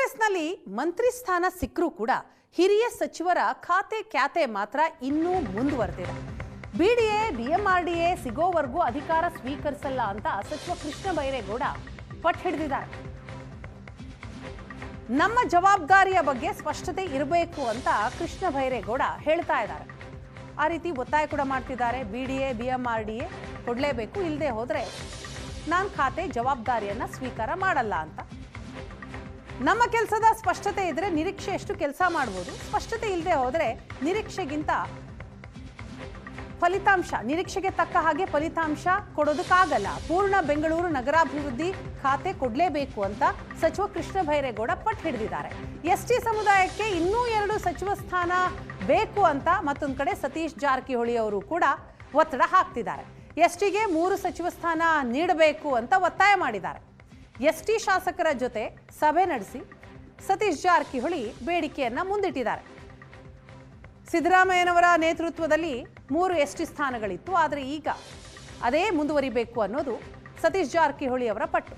ಕಾಂಗ್ರೆಸ್ನಲ್ಲಿ ಮಂತ್ರಿ ಸ್ಥಾನ ಸಿಕ್ಕರೂ ಕೂಡ ಹಿರಿಯ ಸಚಿವರ ಖಾತೆ ಮಾತ್ರ ಇನ್ನೂ ಮುಂದುವರೆದಿದೆ. ಬಿಡಿಎ ಬಿಎಂಆರ್ಡಿಎ ಸಿಗೋವರೆಗೂ ಅಧಿಕಾರ ಸ್ವೀಕರಿಸಲ್ಲ ಅಂತ ಸಚಿವ ಕೃಷ್ಣ ಬೈರೇಗೌಡ ಪಟ್ಟು ಹಿಡಿದಿದ್ದಾರೆ. ನಮ್ಮ ಜವಾಬ್ದಾರಿಯ ಬಗ್ಗೆ ಸ್ಪಷ್ಟತೆ ಇರಬೇಕು ಅಂತ ಕೃಷ್ಣ ಬೈರೇಗೌಡ ಹೇಳ್ತಾ ಇದ್ದಾರೆ. ಆ ರೀತಿ ಒತ್ತಾಯ ಕೂಡ ಮಾಡ್ತಿದ್ದಾರೆ. ಬಿಡಿಎ ಬಿಎಂಆರ್ಡಿಎ ಕೊಡಲೇಬೇಕು, ಇಲ್ಲದೆ ಹೋದರೆ ನಾನು ಖಾತೆ ಜವಾಬ್ದಾರಿಯನ್ನ ಸ್ವೀಕಾರ ಮಾಡಲ್ಲ ಅಂತ. ನಮ್ಮ ಕೆಲಸದ ಸ್ಪಷ್ಟತೆ ಇದ್ರೆ ನಿರೀಕ್ಷೆಯಷ್ಟು ಕೆಲಸ ಮಾಡ್ಬೋದು. ಸ್ಪಷ್ಟತೆ ಇಲ್ಲದೆ ಹೋದರೆ ನಿರೀಕ್ಷೆಗೆ ತಕ್ಕ ಹಾಗೆ ಫಲಿತಾಂಶ ಕೊಡೋದಕ್ಕಾಗಲ್ಲ. ಪೂರ್ಣ ಬೆಂಗಳೂರು ನಗರಾಭಿವೃದ್ಧಿ ಖಾತೆ ಕೊಡಲೇಬೇಕು ಅಂತ ಸಚಿವ ಕೃಷ್ಣ ಬೈರೇಗೌಡ ಪಟ್ಟು ಹಿಡಿದಿದ್ದಾರೆ. ಎಸ್ಟಿ ಸಮುದಾಯಕ್ಕೆ ಇನ್ನೂ 2 ಸಚಿವ ಸ್ಥಾನ ಬೇಕು ಅಂತ ಮತ್ತೊಂದು ಕಡೆ ಸತೀಶ್ ಜಾರಕಿಹೊಳಿ ಅವರು ಕೂಡ ಒತ್ತಡ ಹಾಕ್ತಿದ್ದಾರೆ. ಎಸ್ಟಿಗೆ 3 ಸಚಿವ ಸ್ಥಾನ ನೀಡಬೇಕು ಅಂತ ಒತ್ತಾಯ ಮಾಡಿದ್ದಾರೆ. ಎಸ್ಟಿ ಶಾಸಕರ ಜೊತೆ ಸಭೆ ನಡೆಸಿ ಸತೀಶ್ ಜಾರಕಿಹೊಳಿ ಬೇಡಿಕೆಯನ್ನ ಮುಂದಿಟ್ಟಿದ್ದಾರೆ. ಸಿದ್ದರಾಮಯ್ಯನವರ ನೇತೃತ್ವದಲ್ಲಿ 3 ಎಸ್ಟಿ ಸ್ಥಾನಗಳಿತ್ತು, ಆದರೆ ಈಗ ಅದೇ ಮುಂದುವರಿಬೇಕು ಅನ್ನೋದು ಸತೀಶ್ ಜಾರಕಿಹೊಳಿ ಅವರ ಪಟ್ಟು.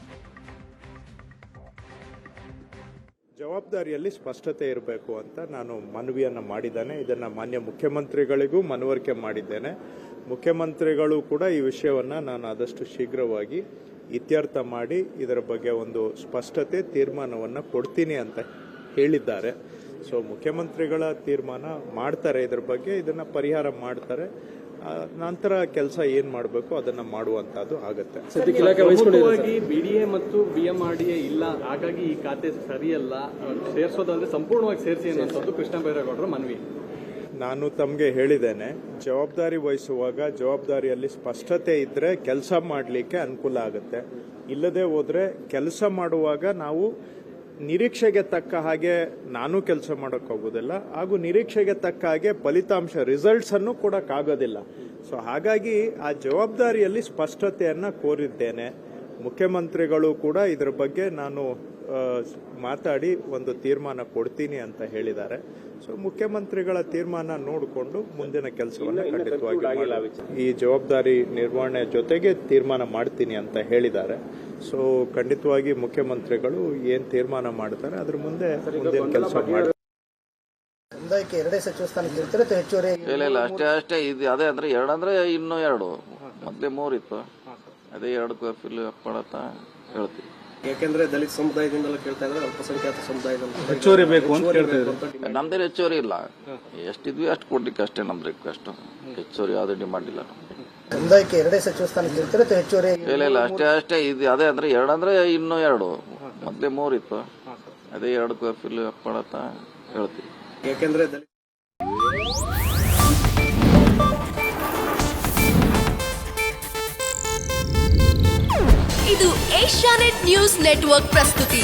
ಜವಾಬ್ದಾರಿಯಲ್ಲಿ ಸ್ಪಷ್ಟತೆ ಇರಬೇಕು ಅಂತ ನಾನು ಮನವಿಯನ್ನು ಮಾಡಿದ್ದೇನೆ. ಇದನ್ನು ಮಾನ್ಯ ಮುಖ್ಯಮಂತ್ರಿಗಳಿಗೂ ಮನವರಿಕೆ ಮಾಡಿದ್ದೇನೆ. ಮುಖ್ಯಮಂತ್ರಿಗಳು ಕೂಡ ಈ ವಿಷಯವನ್ನು ನಾನು ಆದಷ್ಟು ಶೀಘ್ರವಾಗಿ ಇತ್ಯರ್ಥ ಮಾಡಿ ಇದರ ಬಗ್ಗೆ ಒಂದು ಸ್ಪಷ್ಟತೆ ತೀರ್ಮಾನವನ್ನು ಕೊಡ್ತೀನಿ ಅಂತ ಹೇಳಿದ್ದಾರೆ. ಸೊ ಮುಖ್ಯಮಂತ್ರಿಗಳ ತೀರ್ಮಾನ ಮಾಡ್ತಾರೆ, ಇದರ ಬಗ್ಗೆ ಇದನ್ನು ಪರಿಹಾರ ಮಾಡ್ತಾರೆ. ನಂತರ ಕೆಲಸ ಏನ್ ಮಾಡಬೇಕು ಅದನ್ನ ಮಾಡುವಂತದ್ದು ಆಗುತ್ತೆ. ಬಿಡಿಎ ಮತ್ತು ಬಿಎಂಆರ್ಡಿಎ ಇಲ್ಲ, ಹಾಗಾಗಿ ಈ ಖಾತೆ ಸರಿಯಲ್ಲ, ಸೇರಿಸೋದಂದ್ರೆ ಸಂಪೂರ್ಣವಾಗಿ ಸೇರಿಸಿ ಅನ್ನೋದು ಕೃಷ್ಣ ಬೈರೇಗೌಡರ ಮನವಿ. ನಾನು ತಮಗೆ ಹೇಳಿದ್ದೇನೆ, ಜವಾಬ್ದಾರಿ ವಹಿಸುವಾಗ ಜವಾಬ್ದಾರಿಯಲ್ಲಿ ಸ್ಪಷ್ಟತೆ ಇದ್ರೆ ಕೆಲಸ ಮಾಡಲಿಕ್ಕೆ ಅನುಕೂಲ ಆಗುತ್ತೆ. ಇಲ್ಲದೆ ಹೋದ್ರೆ ಕೆಲಸ ಮಾಡುವಾಗ ನಾವು ನಿರೀಕ್ಷೆಗೆ ತಕ್ಕ ಹಾಗೆ ನಾನು ಕೆಲಸ ಮಾಡೋಕ್ಕಾಗೋದಿಲ್ಲ, ಹಾಗೂ ನಿರೀಕ್ಷೆಗೆ ತಕ್ಕ ಹಾಗೆ ಫಲಿತಾಂಶ ರಿಸಲ್ಟ್ಸ್ ಅನ್ನು ಕೊಡಕ್ಕಾಗೋದಿಲ್ಲ. ಸೊ ಹಾಗಾಗಿ ಆ ಜವಾಬ್ದಾರಿಯಲ್ಲಿ ಸ್ಪಷ್ಟತೆಯನ್ನ ಕೋರಿದ್ದೇನೆ. ಮುಖ್ಯಮಂತ್ರಿಗಳು ಕೂಡ ಇದರ ಬಗ್ಗೆ ನಾನು ಮಾತಾಡಿ ಒಂದು ತೀರ್ಮಾನ ಕೊಡ್ತೀನಿ ಅಂತ ಹೇಳಿದ್ದಾರೆ. ಸೊ ಮುಖ್ಯಮಂತ್ರಿಗಳ ತೀರ್ಮಾನ ನೋಡಿಕೊಂಡು ಮುಂದಿನ ಕೆಲಸವನ್ನು ಖಂಡಿತವಾಗಿ ಈ ಜವಾಬ್ದಾರಿ ನಿರ್ವಹಣೆ ಜೊತೆಗೆ ತೀರ್ಮಾನ ಮಾಡ್ತೀನಿ ಅಂತ ಹೇಳಿದ್ದಾರೆ. ಸೊ ಖಂಡಿತವಾಗಿ ಮುಖ್ಯಮಂತ್ರಿಗಳು ಏನ್ ತೀರ್ಮಾನ ಮಾಡ್ತಾರೆ ಅದ್ರ ಮುಂದೆ ಮುಂದಿನ ಕೆಲಸ ಮಾಡ್ತಾರೆ. ಸಮುದಾಯಕ್ಕೆ 2 ಸಚಿವ ಸ್ಥಾನ ಇರ್ತಾರೆ, ಹೆಚ್ಚುವರಿ ಇಲ್ಲ ಅಷ್ಟೇ ಇದು ಅದೇ ಅಂದ್ರೆ 2 ಅಂದ್ರೆ ಇನ್ನೂ 2 ಮೊದಲೇ 3 ಇತ್ತು, ಅದೇ 2 ಫಿಲ್ ಮಾಡತ್ತ ಹೇಳ್ತೀವಿ. ಯಾಕೆಂದ್ರೆ ದಲಿತ ಸಮುದಾಯದಿಂದಲೂ ಕೇಳ್ತಾ ಇದ್ರೆ ಅಲ್ಪಸಂಖ್ಯಾತ ಸಮುದಾಯದಿಂದ ಹೆಚ್ಚುವರಿ ಬೇಕು ಅಂತ ಕೇಳ್ತಾ ಇದ್ದಾರೆ. ನಮ್ದೇ ಹೆಚ್ಚುವರಿ ಇಲ್ಲ, ಎಷ್ಟಿದ್ವಿ ಅಷ್ಟು ಕೊಡ್ಲಿಕ್ಕೆ ಅಷ್ಟೇ ನಮ್ ರಿಕ್ವೆಸ್ಟ್. ಹೆಚ್ಚುವರಿ ಯಾವ್ದು ಡಿಮಾಂಡ್ ಇಲ್ಲ. ಸಮುದಾಯಕ್ಕೆ 2 ಸಚಿವ ಸ್ಥಾನ ಇರ್ತಾರೆ, ಹೆಚ್ಚುವರಿ ಇಲ್ಲ ಅಷ್ಟೇ ಇದು ಅದೇ ಅಂದ್ರೆ 2 ಅಂದ್ರೆ ಇನ್ನೂ 2 ಮೊದಲೇ 3 ಇತ್ತು, ಅದೇ 2 ಫಿಲ್ ಮಾಡತ್ತ ಹೇಳ್ತೀವಿ. ಯಾಕೆಂದ್ರೆ ಇದು ಏಷ್ಯಾನೆಟ್ ನ್ಯೂಸ್ ನೆಟ್ವರ್ಕ್ ಪ್ರಸ್ತುತಿ.